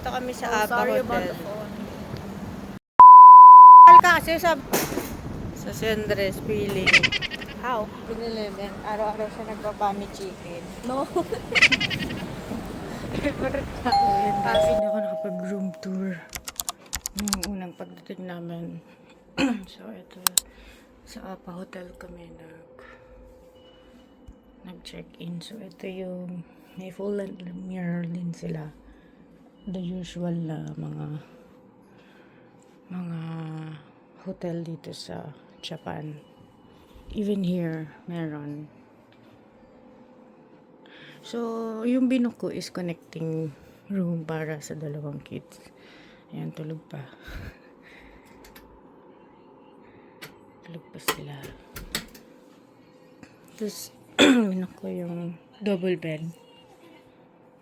Nandito kami sa Aba Sorry about Hotel. the phone. Kasi sa San Andres, feeling. How? 7-Eleven, araw-araw siya nagbabami chicken. No. Hindi ako nakapag-room tour nung unang pagdating namin. So, ito, sa Apa Hotel kami nag-check-in. So, ito yung may full mirror din sila. The usual na mga hotel dito sa Japan. Even here, meron. So, yung binook ko is connecting room para sa dalawang kids. Ayan, tulog pa. Tulog pa sila. Tapos, binook ko yung double bed.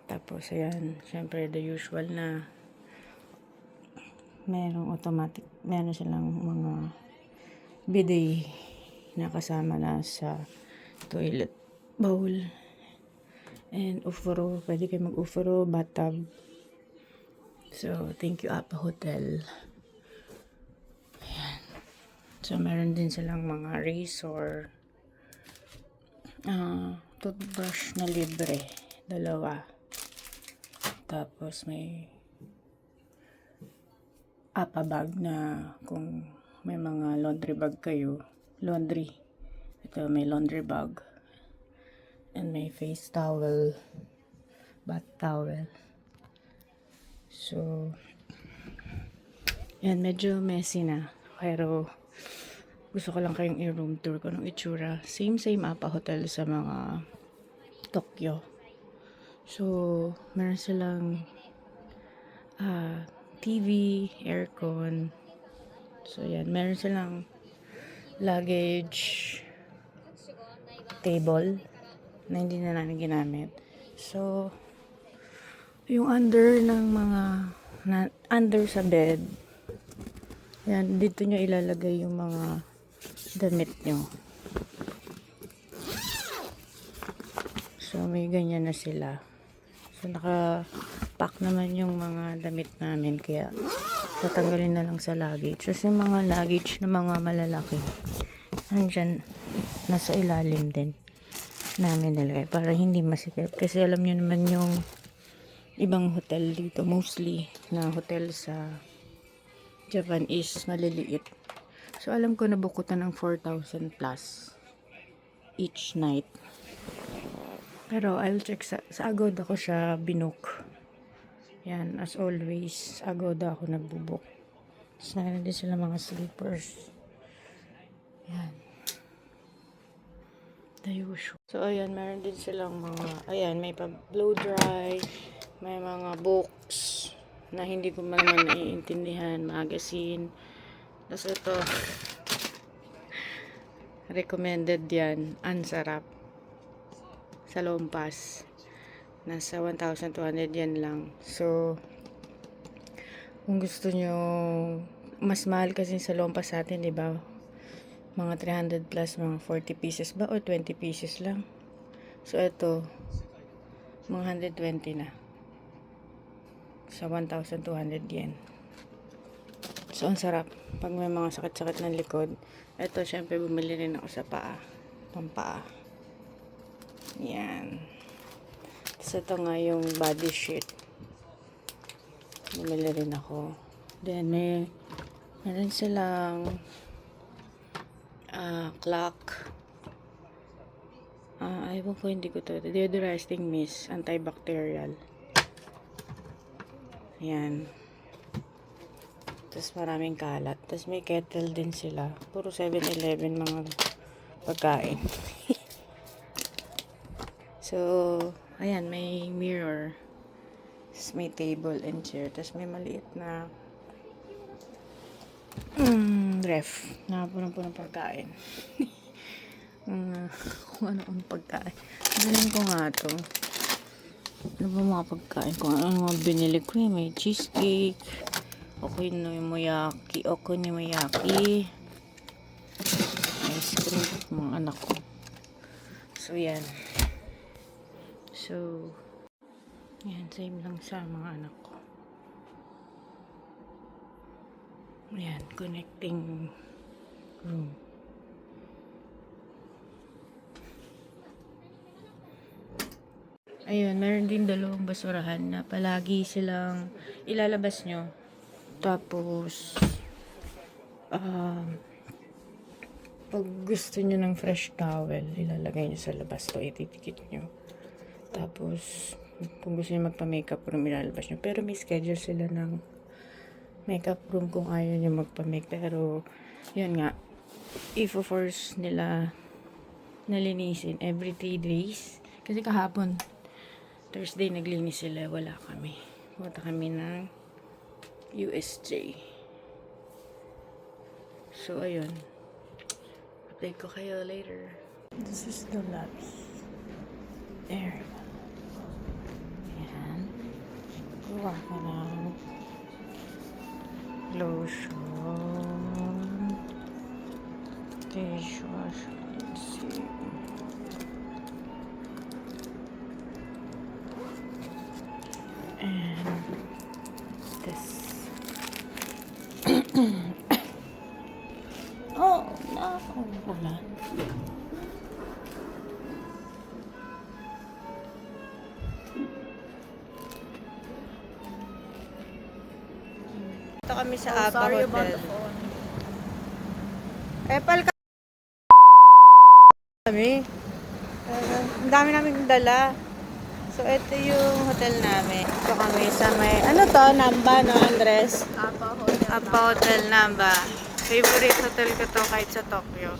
Tapos, ayan, syempre, the usual na merong automatic, meron silang mga bidet na kasama na sa toilet bowl. And ufuro, pwede kayo mag-ufuro, bathtub. So, thank you, Apa Hotel. Ayan. So, meron din silang mga razor. Toothbrush na libre. 2. Tapos, may Apa bag na kung may mga laundry bag kayo. Laundry. Ito, may laundry bag. And may face towel, bath towel. So, yan, medyo messy na. Pero, gusto ko lang kayong i-room tour ko ng itsura. Same Apa Hotel sa mga Tokyo. So, meron silang TV, aircon. So, yan. Meron silang luggage table na hindi na namin ginamit. So, yung under ng mga under sa bed, yan, dito nyo ilalagay yung mga damit nyo. So, may ganyan na sila. So, naka-pack naman yung mga damit namin, kaya tatanggalin na lang sa luggage. Kasi yung mga luggage na mga malalaki, nandyan, nasa ilalim din namin nilagay para hindi masikip. Kasi alam nyo naman yung ibang hotel dito, mostly na hotel sa Japan is maliliit. So, alam ko nabukutan ng 4,000 plus each night. Pero, I'll check sa Agoda ko siya binook. Yan, as always, sa Agoda ako nagbubuk. Tapos, meron din sila mga sleepers. Yan. The usual. So, ayan, meron din silang mga, ayan, may pa-blow dry, may mga books na hindi ko man naman naiintindihan, magazine. Tapos ito, recommended yan, ang sarap. Sa Lompas. Nasa 1,200 yan lang. So, kung gusto nyo, mas mahal kasi sa Lompas sa atin, diba? Mga 300 plus, mga 40 pieces ba or 20 pieces lang. So, ito, mga 120 na. Sa 1,200 yen. So, ang sarap. Pag may mga sakit-sakit ng likod. Ito, syempre, bumili rin ako sa paa. Pampaa. Yan. Tapos, ito nga yung body sheet. Bumili rin ako. Then, meron silang clock. Ewan ko, hindi ko to. Deodorizing mist, antibacterial. Ayan. Tapos maraming kalat. Tapos may kettle din sila. Puro 7-Eleven mga pagkain. So, ayan, may mirror. Tapos may table and chair. Tapos may maliit na ref na punong-punong pagkain. Kung ano-ano pagkain. Bilhin ko nga to. Ano ba mga pagkain ko? Ano mga binili ko? May cheesecake. Okonomiyaki. Ice cream. Mga anak ko. So, yan. So, yan. Same lang sa mga anak ko. Ayan, connecting room. Ayun, meron din dalawang basurahan na palagi silang ilalabas nyo. Tapos, pag gusto nyo ng fresh towel, ilalagay nyo sa labas to, ititikit nyo. Tapos, kung gusto nyo magpa-makeup room, ilalabas nyo. Pero may schedule sila ng makeup room kung ayaw nyo magpa-make. Pero, yun nga, i-force nila nalinisin every 3 days. Kasi kahapon, Thursday naglinis sila, wala kami. Punta kami ng USJ. So, ayun. Update ko kayo later. This is the lobby. There. Ayan. Kuha ka ng lotion. Dishwash. Let's see. And this. Oh, no. Wala. Ito kami sa Abba Sorry Hotel. about the phone. Epal kami. Ang dami namin dala. So, ito yung hotel namin. Ito kami sa may, ano to? Namba, no, Andres? Apa Hotel. Abba Hotel Namba. Favorite hotel ko to kahit sa Tokyo.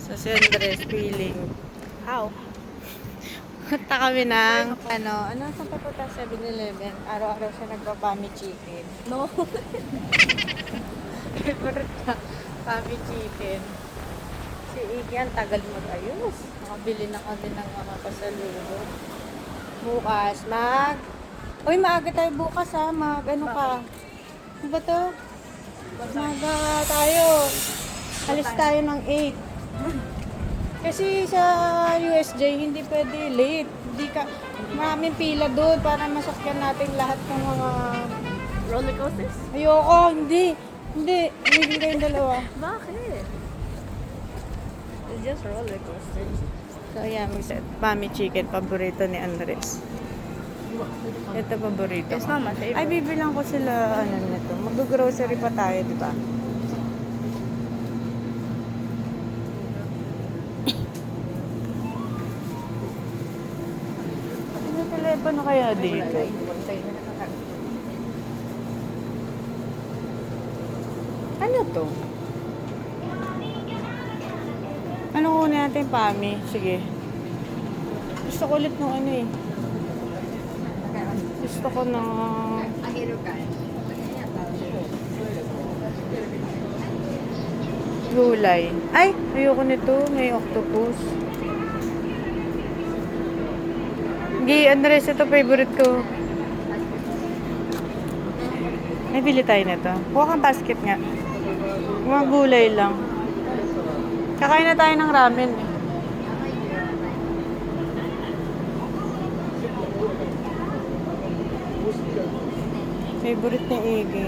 So, si Andres, feeling. How? Punta kami ng, ano saan pa punta? 7-Eleven. Araw-araw siya nagpa-pami chicken. No. Favorite na, pami chicken. Si Iggy, ang tagal mag-ayos. Makabili na kami ng mga pasalubong. Bukas, Uy, maaga tayo bukas ha. Ano ka? Ano ba to? Maaga tayo. Alis tayo ng 8. Kasi sa USJ, hindi pwede late. Maraming pila doon para masakyan natin lahat ng mga... Roller coasters? Ayoko, hindi. Hindi, umigil kayong dalawa. Bakit? It's just roller coasters. So, ayan, pami chicken, paborito ni Andres. Ito paborito. It's not my favorite. Ay, bibilang ko sila, nito. Mag-grocery pa tayo, di ba? Ano telepono kaya dito? Ano to? Ano kunin natin, Pami? Sige. Gusto ko ulit ng ano eh. Gusto ko ng... gulay. Ay! Ayoko nito. May octopus. Andres, ito favorite ko. Ay, bili tayo nito. Kuha kang basket nga. Mga gulay lang. Kakain na tayo ng ramen eh. Favorite ni Iggy.